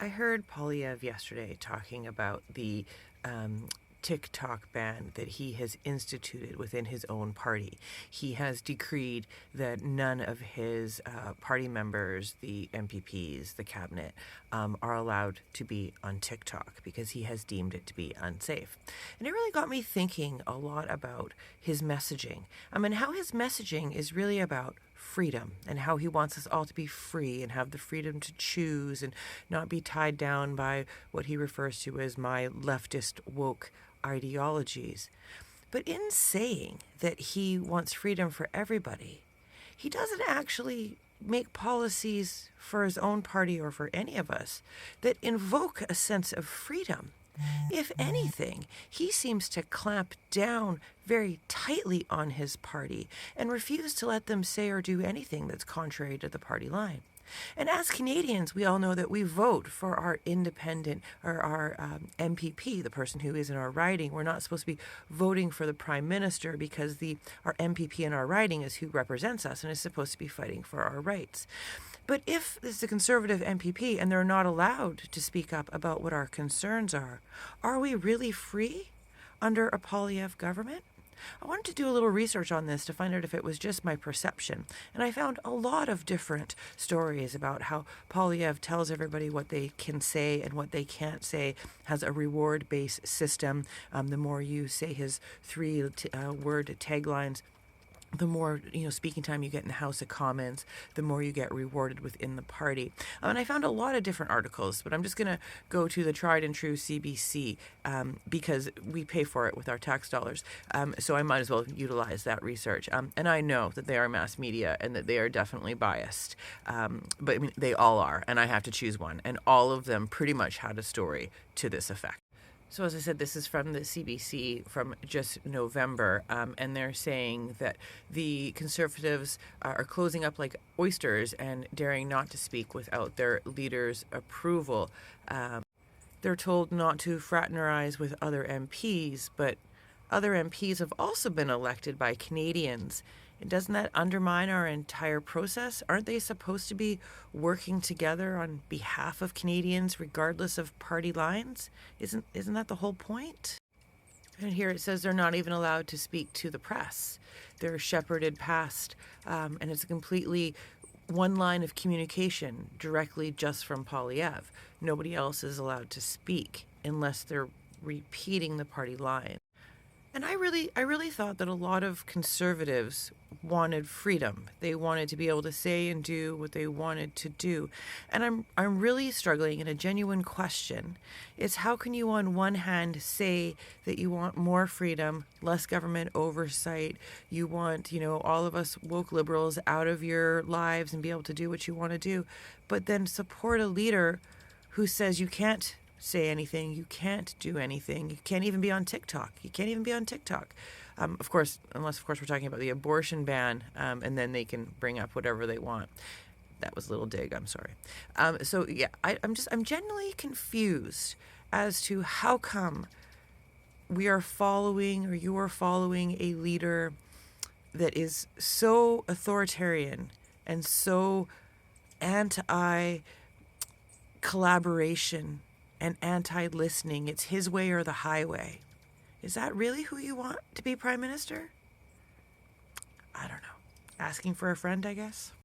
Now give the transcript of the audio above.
I heard Polyev yesterday talking about the TikTok ban that he has instituted within his own party. He has decreed that none of his party members, the MPPs, the cabinet, are allowed to be on TikTok because he has deemed it to be unsafe. And it really got me thinking a lot about his messaging. And how his messaging is really about freedom and how he wants us all to be free and have the freedom to choose and not be tied down by what he refers to as my leftist woke ideologies. But in saying that he wants freedom for everybody, he doesn't actually make policies for his own party or for any of us that invoke a sense of freedom. If anything, he seems to clamp down very tightly on his party and refuse to let them say or do anything that's contrary to the party line. And as Canadians, we all know that we vote for our independent or our MPP, the person who is in our riding. We're not supposed to be voting for the Prime Minister because our MPP in our riding is who represents us and is supposed to be fighting for our rights. But if it's a Conservative MPP and they're not allowed to speak up about what our concerns are we really free under a Polyev government? I wanted to do a little research on this to find out if it was just my perception. And I found a lot of different stories about how Polyev tells everybody what they can say and what they can't say, has a reward-based system. The more you say his three-word taglines, the more speaking time you get in the House of Commons, the more you get rewarded within the party. And I found a lot of different articles, but I'm just going to go to the tried and true CBC because we pay for it with our tax dollars. So I might as well utilize that research. And I know that they are mass media and that they are definitely biased. But I mean, they all are, and I have to choose one. And all of them pretty much had a story to this effect. So as I said, this is from the CBC from just November, and they're saying that the Conservatives are closing up like oysters and daring not to speak without their leaders' approval. They're told not to fraternize with other MPs, but other MPs have also been elected by Canadians. And doesn't that undermine our entire process? Aren't they supposed to be working together on behalf of Canadians regardless of party lines? Isn't that the whole point? And here it says they're not even allowed to speak to the press. They're shepherded past, and it's a completely one line of communication directly just from Polyev. Nobody else is allowed to speak unless they're repeating the party line. And I really thought that a lot of Conservatives wanted freedom. They wanted to be able to say and do what they wanted to do. And I'm really struggling, and a genuine question is, how can you on one hand say that you want more freedom, less government oversight, you want, all of us woke liberals out of your lives and be able to do what you want to do, but then support a leader who says you can't say anything, you can't do anything, you can't even be on TikTok. Of course, unless we're talking about the abortion ban, and then they can bring up whatever they want. That was a little dig, I'm sorry. I'm genuinely confused as to how come you are following a leader that is so authoritarian and so anti-collaboration and anti-listening. It's his way or the highway. Is that really who you want to be Prime Minister? I don't know. Asking for a friend, I guess.